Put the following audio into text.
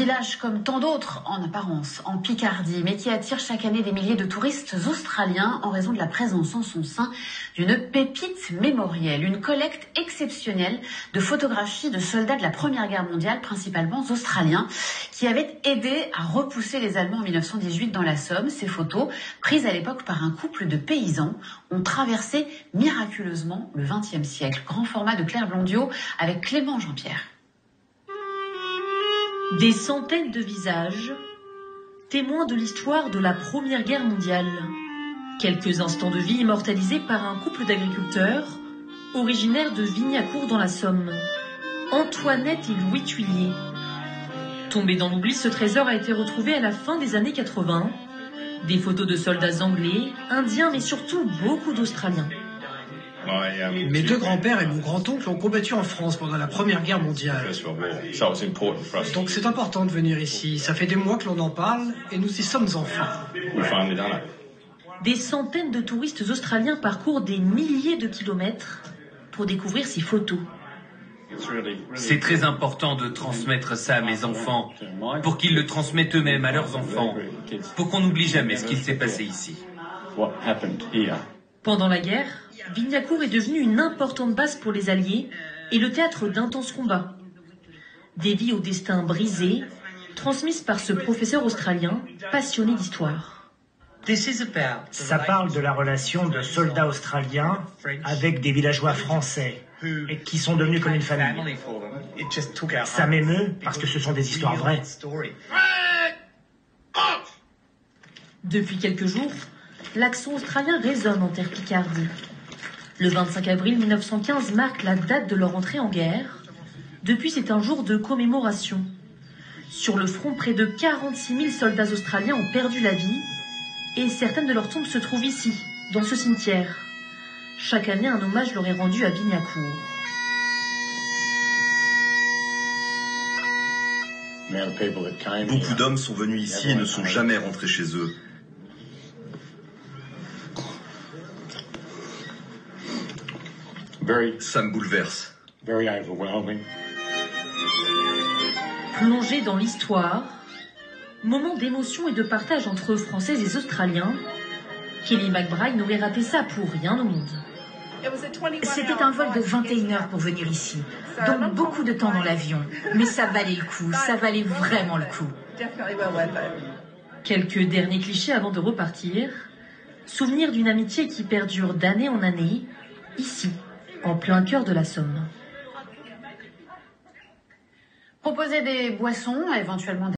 village comme tant d'autres en apparence, en Picardie, mais qui attire chaque année des milliers de touristes australiens en raison de la présence en son sein d'une pépite mémorielle, une collecte exceptionnelle de photographies de soldats de la Première Guerre mondiale, principalement australiens, qui avaient aidé à repousser les Allemands en 1918 dans la Somme. Ces photos, prises à l'époque par un couple de paysans, ont traversé miraculeusement le XXe siècle. Grand format de Claire Blondiot avec Clément Jean-Pierre. Des centaines de visages, témoins de l'histoire de la Première Guerre mondiale. Quelques instants de vie immortalisés par un couple d'agriculteurs, originaires de Vignacourt dans la Somme. Antoinette et Louis Thuillier. Tombé dans l'oubli, ce trésor a été retrouvé à la fin des années 80. Des photos de soldats anglais, indiens, mais surtout beaucoup d'Australiens. Mes deux grands-pères et mon grand-oncle ont combattu en France pendant la Première Guerre mondiale. Donc c'est important de venir ici. Ça fait des mois que l'on en parle et nous y sommes enfin. Des centaines de touristes australiens parcourent des milliers de kilomètres pour découvrir ces photos. C'est très important de transmettre ça à mes enfants, pour qu'ils le transmettent eux-mêmes à leurs enfants, pour qu'on n'oublie jamais ce qui s'est passé ici. Pendant la guerre, Vignacourt est devenu une importante base pour les Alliés et le théâtre d'intenses combats. Des vies au destin brisé, transmises par ce professeur australien passionné d'histoire. Ça parle de la relation de soldats australiens avec des villageois français et qui sont devenus comme une famille. Ça m'émeut parce que ce sont des histoires vraies. Depuis quelques jours, l'accent australien résonne en terre Picardie. Le 25 avril 1915 marque la date de leur entrée en guerre. Depuis, c'est un jour de commémoration. Sur le front, près de 46 000 soldats australiens ont perdu la vie et certaines de leurs tombes se trouvent ici, dans ce cimetière. Chaque année, un hommage leur est rendu à Vignacourt. Beaucoup d'hommes sont venus ici et ne sont jamais rentrés chez eux. Ça me bouleverse. Plongé dans l'histoire, moment d'émotion et de partage entre Français et Australiens, Kelly McBride n'aurait raté ça pour rien au monde. C'était un vol de 21 heures pour venir ici, donc beaucoup de temps dans l'avion. Mais ça valait le coup, ça valait vraiment le coup. Quelques derniers clichés avant de repartir. Souvenir d'une amitié qui perdure d'année en année, ici, en plein cœur de la Somme. Proposer des boissons, éventuellement